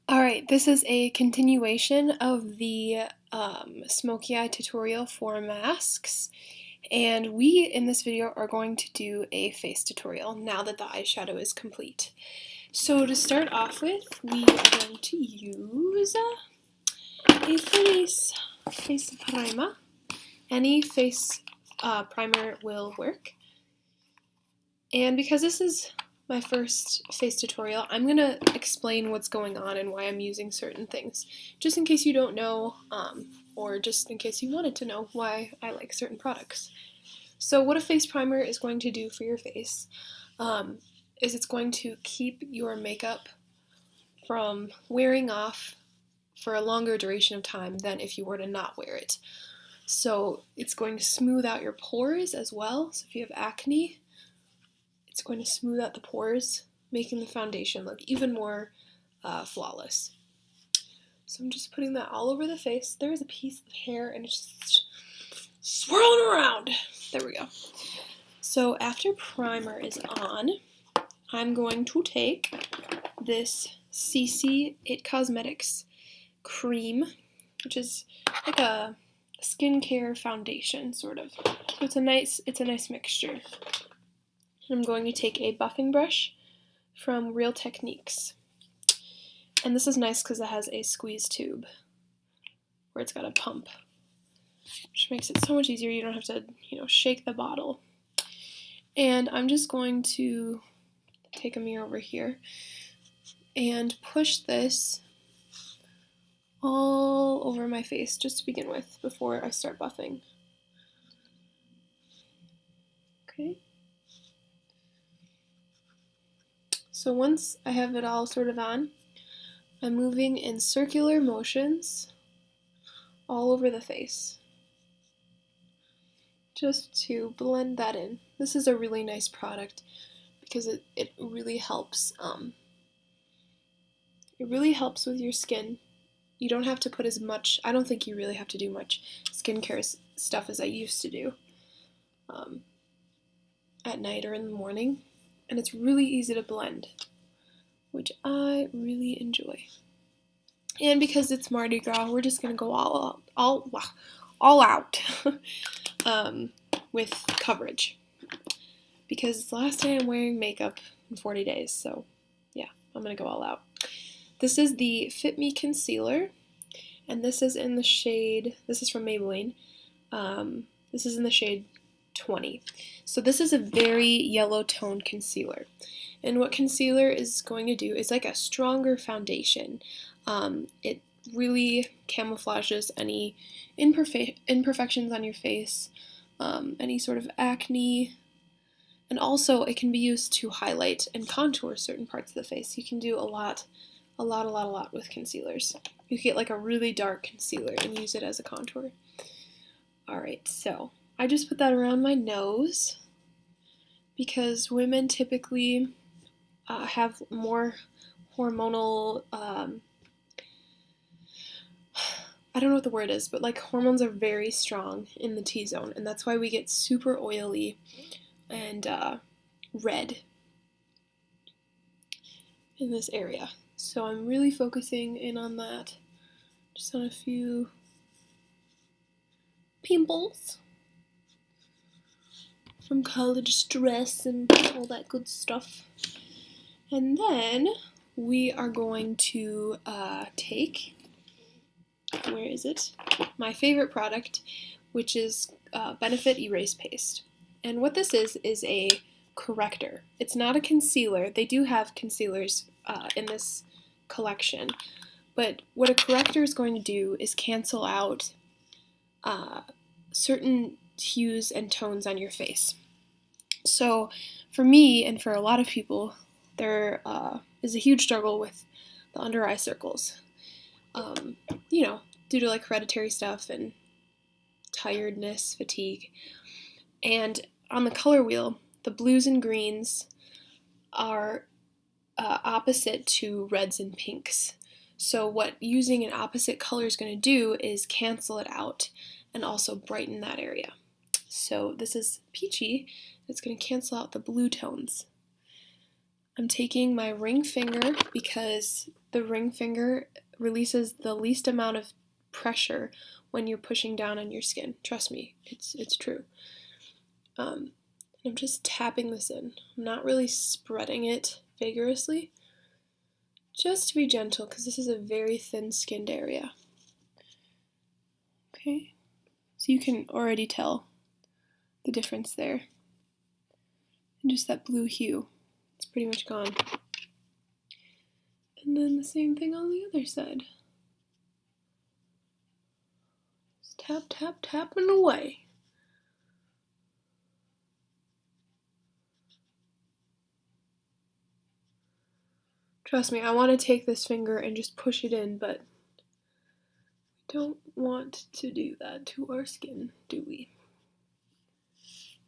Alright, this is a continuation of the smoky eye tutorial for masks, and we in this video are going to do a face tutorial now that the eyeshadow is complete. So to start off with, we are going to use a face primer. Any face primer will work. And because this is my first face tutorial, I'm going to explain what's going on and why I'm using certain things, just in case you don't know, or just in case you wanted to know why I like certain products. So what a face primer is going to do for your face is it's going to keep your makeup from wearing off for a longer duration of time than if you were to not wear it. So it's going to smooth out your pores as well. So if you have acne, it's going to smooth out the pores, making the foundation look even more flawless. So I'm just putting that all over the face. There's a piece of hair and it's just swirling around. There we go. So after primer is on, I'm going to take this CC It Cosmetics cream, which is like a skincare foundation, sort of. So it's a nice mixture. I'm going to take a buffing brush from Real Techniques. And this is nice because it has a squeeze tube where it's got a pump, which makes it so much easier. You don't have to, shake the bottle. And I'm just going to take a mirror over here and push this all over my face just to begin with before I start buffing. Okay. So once I have it all sort of on, I'm moving in circular motions all over the face, just to blend that in. This is a really nice product because it really helps. It really helps with your skin. You don't have to put as much, I don't think you really have to do much skincare stuff as I used to do at night or in the morning. And it's really easy to blend, which I really enjoy. And because it's Mardi Gras, we're just gonna go all out with coverage. Because it's the last day I'm wearing makeup in 40 days, so yeah, I'm gonna go all out. This is the Fit Me Concealer, and this is in the shade, this is from Maybelline, this is in the shade 20. So this is a very yellow toned concealer. And what concealer is going to do is like a stronger foundation. It really camouflages any imperfections on your face, any sort of acne, and also it can be used to highlight and contour certain parts of the face. You can do a lot with concealers. You can get like a really dark concealer and use it as a contour. Alright, so I just put that around my nose because women typically have more hormonal, I don't know what the word is, but like hormones are very strong in the T-zone, and that's why we get super oily and red in this area. So I'm really focusing in on that, just on a few pimples from college stress and all that good stuff. And then we are going to take, where is it? My favorite product, which is Benefit Erase Paste. And what this is a corrector. It's not a concealer. They do have concealers in this collection. But what a corrector is going to do is cancel out certain hues and tones on your face. So for me and for a lot of people, there is a huge struggle with the under eye circles. Due to like hereditary stuff and tiredness, fatigue. And on the color wheel, the blues and greens are opposite to reds and pinks. So what using an opposite color is going to do is cancel it out and also brighten that area. So this is peachy. It's going to cancel out the blue tones. I'm taking my ring finger because the ring finger releases the least amount of pressure when you're pushing down on your skin. Trust me, it's true. I'm just tapping this in. I'm not really spreading it vigorously, just to be gentle because this is a very thin-skinned area. Okay, so you can already tell the difference there. And just that blue hue, it's pretty much gone. And then the same thing on the other side. Just tap, tap, tapping away. Trust me, I want to take this finger and just push it in, but we don't want to do that to our skin, do we?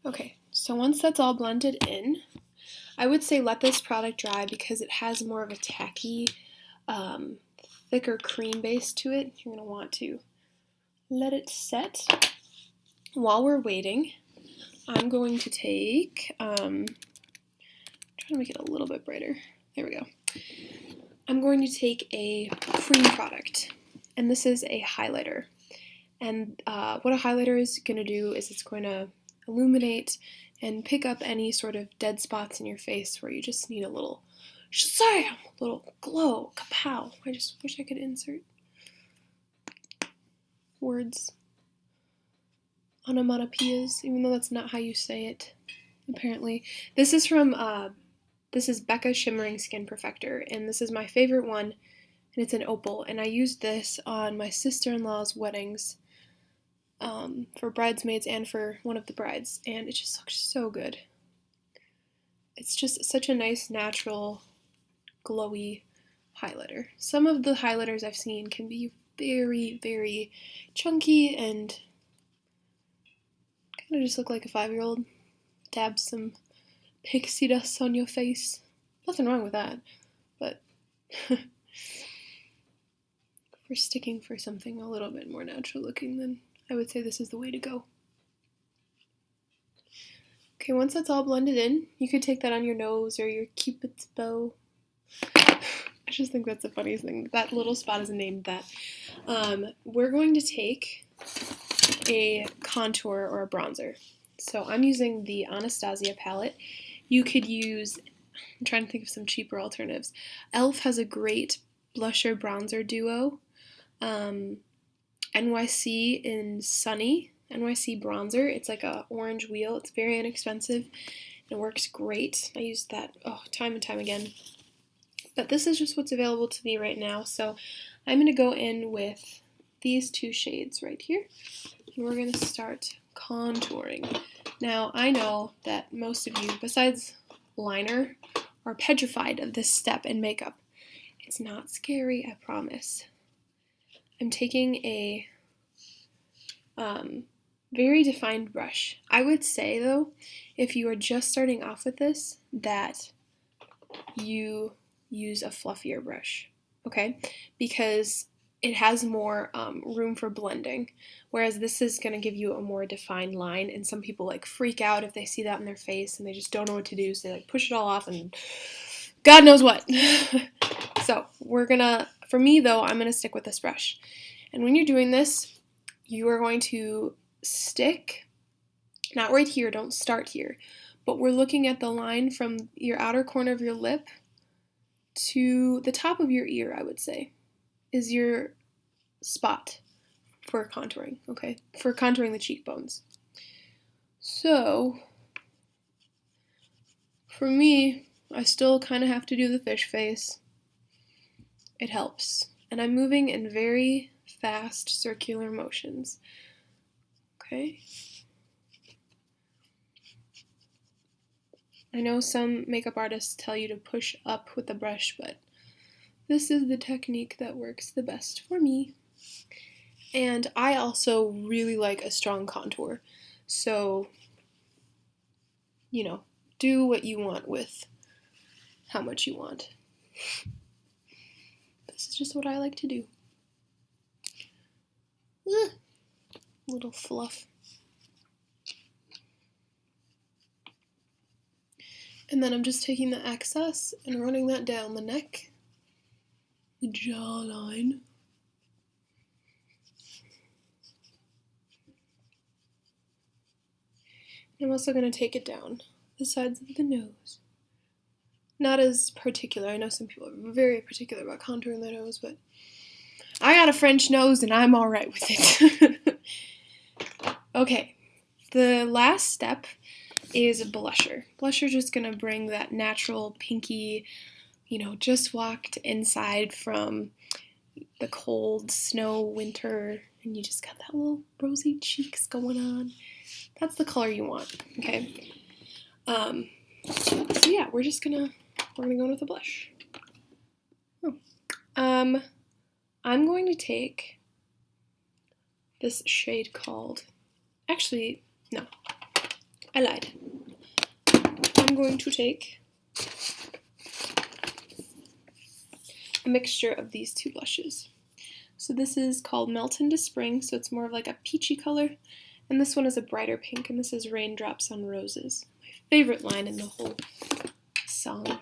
Okay, so once that's all blended in, I would say let this product dry because it has more of a tacky, thicker cream base to it. You're going to want to let it set. While we're waiting, I'm going to take, trying to make it a little bit brighter. There we go. I'm going to take a cream product, and this is a highlighter. And what a highlighter is going to do is it's going to illuminate and pick up any sort of dead spots in your face where you just need a little shazam, a little glow, kapow. I just wish I could insert words, onomatopoeias, even though that's not how you say it, apparently. This is from, this is Becca Shimmering Skin Perfector, and this is my favorite one, and it's an opal, and I used this on my sister-in-law's weddings, for bridesmaids and for one of the brides, and it just looks so good. It's just such a nice, natural, glowy highlighter. Some of the highlighters I've seen can be very, very chunky and kind of just look like a 5-year-old. Dab some pixie dust on your face. Nothing wrong with that, but if we're sticking for something a little bit more natural looking, then I would say this is the way to go. Okay, once that's all blended in, you could take that on your nose or your Cupid's bow. I just think that's the funniest thing. That little spot is named that. We're going to take a contour or a bronzer. So I'm using the Anastasia palette. You could use, I'm trying to think of some cheaper alternatives. e.l.f. has a great blusher bronzer duo. NYC in Sunny, NYC bronzer. It's like a orange wheel. It's very inexpensive. It works great. I use that time and time again. But this is just what's available to me right now. So I'm going to go in with these two shades right here. And we're going to start contouring. Now, I know that most of you, besides liner, are petrified of this step in makeup. It's not scary, I promise. I'm taking a very defined brush. I would say, though, if you are just starting off with this, that you use a fluffier brush, okay? Because it has more room for blending, whereas this is going to give you a more defined line, and some people like freak out if they see that in their face and they just don't know what to do, so they like push it all off and God knows what. So for me though, I'm gonna stick with this brush. And when you're doing this, you are going to stick, not right here, don't start here, but we're looking at the line from your outer corner of your lip to the top of your ear, I would say, is your spot for contouring, okay? For contouring the cheekbones. So, for me, I still kind of have to do the fish face. It helps. And I'm moving in very fast circular motions. Okay? I know some makeup artists tell you to push up with the brush, but this is the technique that works the best for me. And I also really like a strong contour. So, do what you want with how much you want. This is just what I like to do. Little fluff. And then I'm just taking the excess and running that down the neck, the jawline. I'm also going to take it down the sides of the nose. Not as particular. I know some people are very particular about contouring their nose, but I got a French nose and I'm alright with it. Okay, the last step is a blusher. Blusher's just going to bring that natural pinky, just walked inside from the cold snow winter and you just got that little rosy cheeks going on. That's the color you want, okay? So yeah, we're gonna go in with a blush. I'm going to take this shade called, actually, no, I lied. I'm going to take a mixture of these two blushes. So this is called Melt into Spring, so it's more of like a peachy color, and this one is a brighter pink, and this is Raindrops on Roses. My favorite line in the whole song.